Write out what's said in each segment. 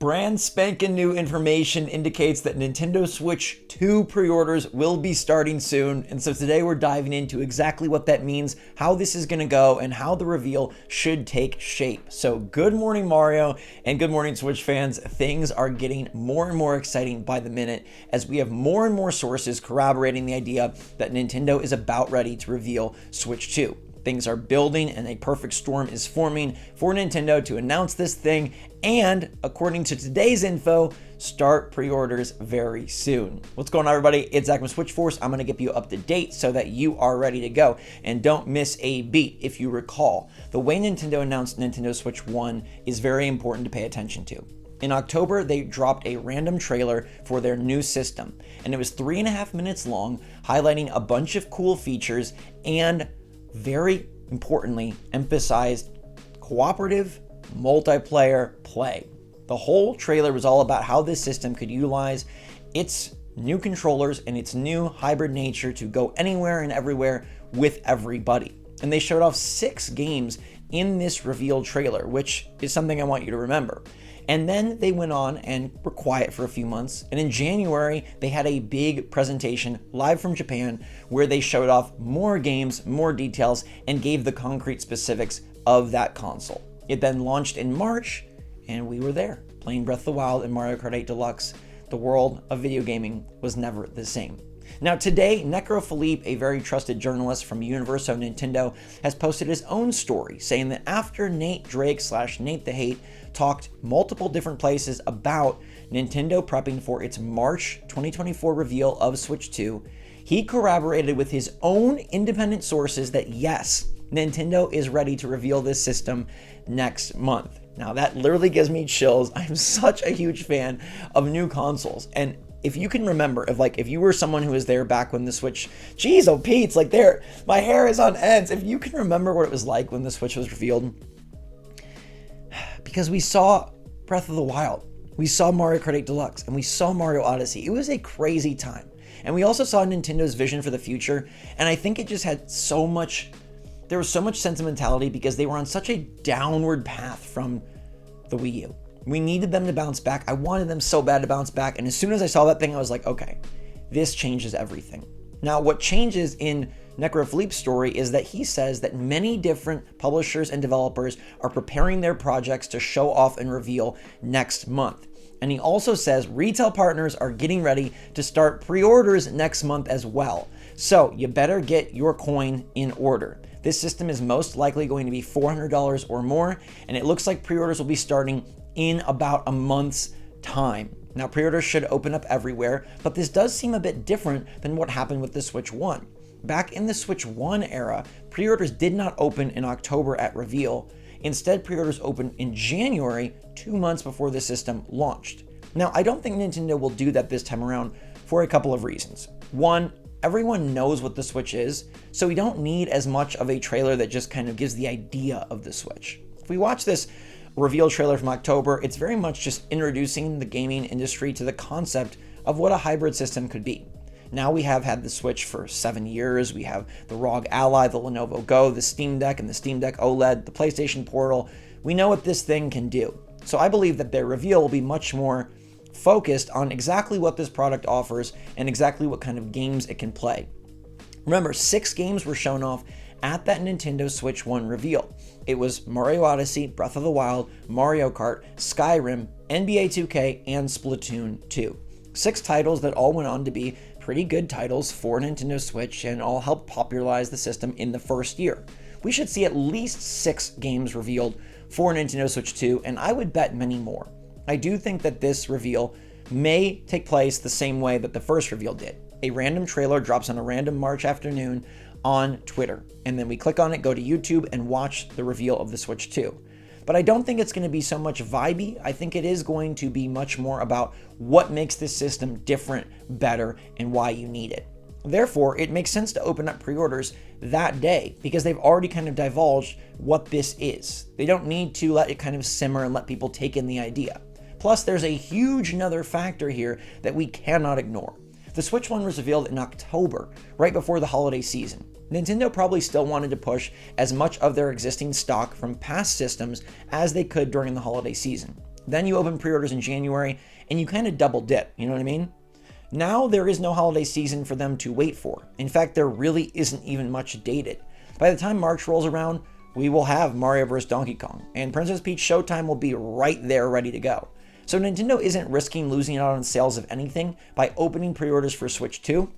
Brand spanking new information indicates that Nintendo Switch 2 pre-orders will be starting soon, and so today we're diving into exactly what that means, how this is going to go, and how the reveal should take shape. So good morning, Mario, and good morning, Switch fans. Things are getting more and more exciting by the minute as we have more and more sources corroborating the idea that Nintendo is about ready to reveal Switch 2. Things are building and a perfect storm is forming for Nintendo to announce this thing and, according to today's info, start pre-orders very soon. What's going on, everybody? It's Zach from SwitchForce. I'm going to get you up to date so that you are ready to go and don't miss a beat. If you recall, the way Nintendo announced Nintendo Switch 1 is very important to pay attention to. In October, they dropped a random trailer for their new system, and it was 3.5 minutes long, highlighting a bunch of cool features and, very importantly, emphasized cooperative multiplayer play. The whole trailer was all about how this system could utilize its new controllers and its new hybrid nature to go anywhere and everywhere with everybody. And they showed off 6 games in this reveal trailer, which is something I want you to remember. And then they went on and were quiet for a few months. And in January, they had a big presentation live from Japan where they showed off more games, more details, and gave the concrete specifics of that console. It then launched in March, and we were there, playing Breath of the Wild and Mario Kart 8 Deluxe. The world of video gaming was never the same. Now today, Necrophilippe, a very trusted journalist from Universo Nintendo, has posted his own story saying that after Nate Drake / Nate the Hate talked multiple different places about Nintendo prepping for its March 2024 reveal of Switch 2, he corroborated with his own independent sources that yes, Nintendo is ready to reveal this system next month. Now that literally gives me chills. I'm such a huge fan of new consoles, and if you can remember, if you were someone who was there back when the Switch, geez, oh Pete, my hair is on ends. If you can remember what it was like when the Switch was revealed, because we saw Breath of the Wild, we saw Mario Kart 8 Deluxe, and we saw Mario Odyssey. It was a crazy time. And we also saw Nintendo's vision for the future, and I think it just had there was so much sentimentality because they were on such a downward path from the Wii U. We needed them to bounce back. I wanted them so bad to bounce back. And as soon as I saw that thing, I was like, okay, this changes everything. Now, what changes in Necrophilippe's story is that he says that many different publishers and developers are preparing their projects to show off and reveal next month. And he also says retail partners are getting ready to start pre-orders next month as well. So you better get your coin in order. This system is most likely going to be $400 or more, and it looks like pre-orders will be starting in about a month's time. Now, pre-orders should open up everywhere, but this does seem a bit different than what happened with the Switch 1. Back in the Switch 1 era, pre-orders did not open in October at reveal. Instead, pre-orders opened in January, 2 months before the system launched. Now, I don't think Nintendo will do that this time around for a couple of reasons. One, everyone knows what the Switch is, so we don't need as much of a trailer that just kind of gives the idea of the Switch. If we watch this reveal trailer from October, it's very much just introducing the gaming industry to the concept of what a hybrid system could be. Now we have had the Switch for 7 years. We have the ROG Ally, the Lenovo Go, the Steam Deck, and the Steam Deck OLED, the PlayStation Portal. We know what this thing can do. So I believe that their reveal will be much more focused on exactly what this product offers and exactly what kind of games it can play. Remember, 6 games were shown off at that Nintendo Switch 1 reveal. It was Mario Odyssey, Breath of the Wild, Mario Kart, Skyrim, NBA 2K, and Splatoon 2. 6 titles that all went on to be pretty good titles for Nintendo Switch and all helped popularize the system in the first year. We should see at least 6 games revealed for Nintendo Switch 2, and I would bet many more. I do think that this reveal may take place the same way that the first reveal did. A random trailer drops on a random March afternoon on Twitter, and then we click on it, go to YouTube, and watch the reveal of the Switch 2. But I don't think it's going to be so much vibey. I think it is going to be much more about what makes this system different, better, and why you need it. Therefore, it makes sense to open up pre-orders that day because they've already kind of divulged what this is. They don't need to let it kind of simmer and let people take in the idea. Plus, there's a huge another factor here that we cannot ignore. The Switch 1 was revealed in October, right before the holiday season. Nintendo probably still wanted to push as much of their existing stock from past systems as they could during the holiday season. Then you open pre-orders in January and you kind of double dip, you know what I mean? Now there is no holiday season for them to wait for. In fact, there really isn't even much dated. By the time March rolls around, we will have Mario vs. Donkey Kong, and Princess Peach Showtime will be right there ready to go. So Nintendo isn't risking losing out on sales of anything by opening pre-orders for Switch 2,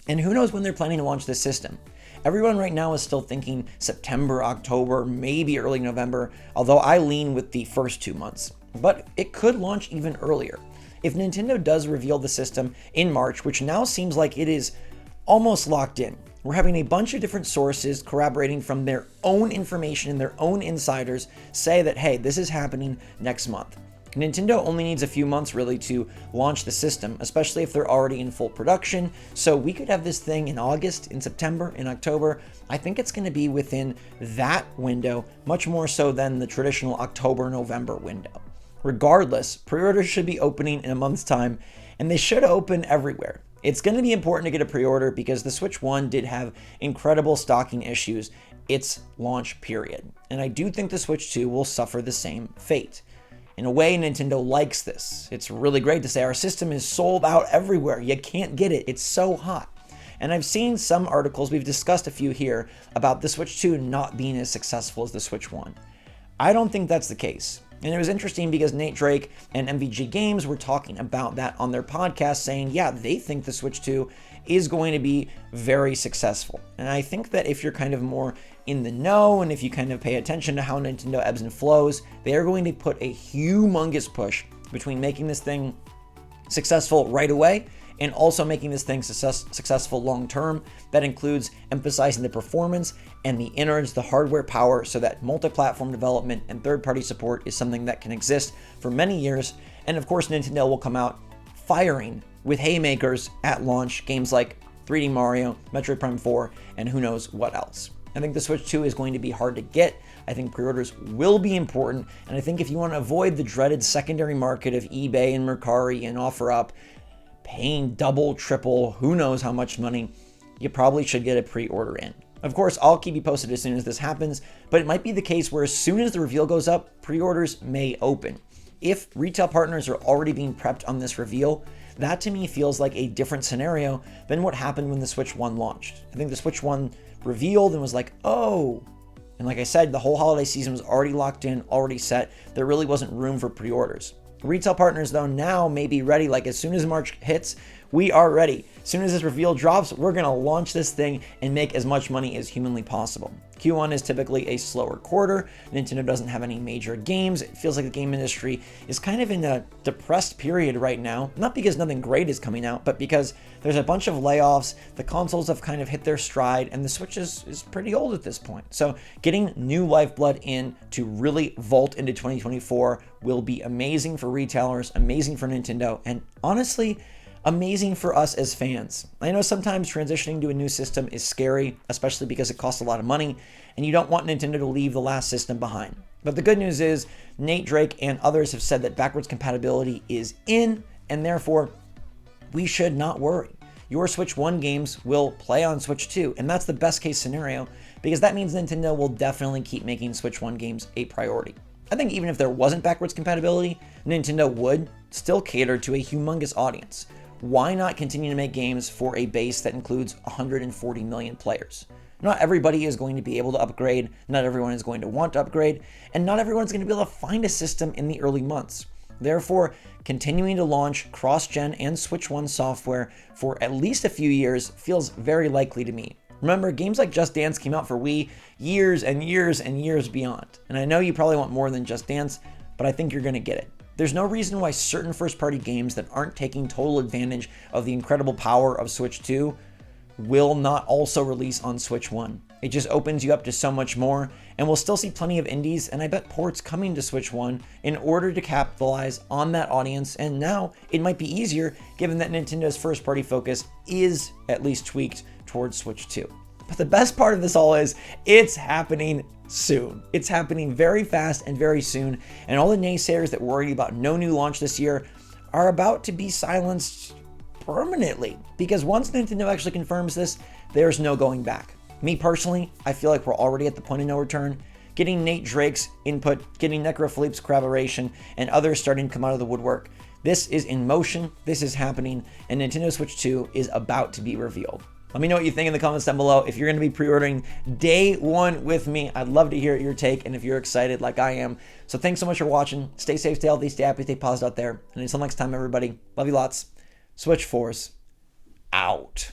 and who knows when they're planning to launch this system. Everyone right now is still thinking September, October, maybe early November, although I lean with the first 2 months. But it could launch even earlier. If Nintendo does reveal the system in March, which now seems like it is almost locked in, we're having a bunch of different sources corroborating from their own information and their own insiders say that, hey, this is happening next month. Nintendo only needs a few months really to launch the system, especially if they're already in full production. So we could have this thing in August, in September, in October. I think it's going to be within that window, much more so than the traditional October-November window. Regardless, pre-orders should be opening in a month's time, and they should open everywhere. It's going to be important to get a pre-order because the Switch 1 did have incredible stocking issues its launch period. And I do think the Switch 2 will suffer the same fate. In a way, Nintendo likes this. It's really great to say our system is sold out everywhere. You can't get it. It's so hot. And I've seen some articles, we've discussed a few here, about the Switch 2 not being as successful as the Switch 1. I don't think that's the case. And it was interesting because Nate Drake and MVG Games were talking about that on their podcast, saying, yeah, they think the Switch 2 is going to be very successful. And I think that if you're kind of more in the know and if you kind of pay attention to how Nintendo ebbs and flows, they are going to put a humongous push between making this thing successful right away and also making this thing successful long term. That includes emphasizing the performance and the innards, the hardware power, so that multi-platform development and third-party support is something that can exist for many years. And of course, Nintendo will come out firing with haymakers at launch, games like 3D Mario, Metroid Prime 4, and who knows what else. I think the Switch 2 is going to be hard to get. I think pre-orders will be important, and I think if you want to avoid the dreaded secondary market of eBay and Mercari and OfferUp, paying double, triple, who knows how much money, you probably should get a pre-order in. Of course, I'll keep you posted as soon as this happens, but it might be the case where as soon as the reveal goes up, pre-orders may open. If retail partners are already being prepped on this reveal, that to me feels like a different scenario than what happened when the Switch 1 launched. I think the Switch 1 revealed and was like, oh, and like I said, the whole holiday season was already locked in, already set. There really wasn't room for pre-orders. Retail partners, though, now may be ready. Like as soon as March hits, we are ready. As soon as this reveal drops, we're going to launch this thing and make as much money as humanly possible. Q1 is typically a slower quarter. Nintendo doesn't have any major games. It feels like the game industry is kind of in a depressed period right now. Not because nothing great is coming out, but because there's a bunch of layoffs. The consoles have kind of hit their stride, and the Switch is pretty old at this point. So getting new lifeblood in to really vault into 2024 will be amazing for retailers, amazing for Nintendo, and honestly, amazing for us as fans. I know sometimes transitioning to a new system is scary, especially because it costs a lot of money, and you don't want Nintendo to leave the last system behind. But the good news is, Nate Drake and others have said that backwards compatibility is in, and therefore, we should not worry. Your Switch 1 games will play on Switch 2, and that's the best case scenario, because that means Nintendo will definitely keep making Switch 1 games a priority. I think even if there wasn't backwards compatibility, Nintendo would still cater to a humongous audience. Why not continue to make games for a base that includes 140 million players? Not everybody is going to be able to upgrade, not everyone is going to want to upgrade, and not everyone is going to be able to find a system in the early months. Therefore, continuing to launch cross-gen and Switch 1 software for at least a few years feels very likely to me. Remember, games like Just Dance came out for Wii years and years and years beyond. And I know you probably want more than Just Dance, but I think you're going to get it. There's no reason why certain first-party games that aren't taking total advantage of the incredible power of Switch 2 will not also release on Switch 1. It just opens you up to so much more, and we'll still see plenty of indies, and I bet ports coming to Switch 1 in order to capitalize on that audience, and now it might be easier given that Nintendo's first-party focus is at least tweaked towards Switch 2. But the best part of this all is, it's happening soon. It's happening very fast and very soon, and all the naysayers that worried about no new launch this year are about to be silenced permanently, because once Nintendo actually confirms this, there's no going back. Me personally, I feel like we're already at the point of no return. getting Nate Drake's input, getting Necrophilippe's collaboration, and others starting to come out of the woodwork. This is in motion, this is happening, and Nintendo Switch 2 is about to be revealed. Let me know what you think in the comments down below. If you're going to be pre-ordering day one with me, I'd love to hear your take and if you're excited like I am. So thanks so much for watching. Stay safe, stay healthy, stay happy, stay positive out there. And until next time, everybody, love you lots. SwitchForce out.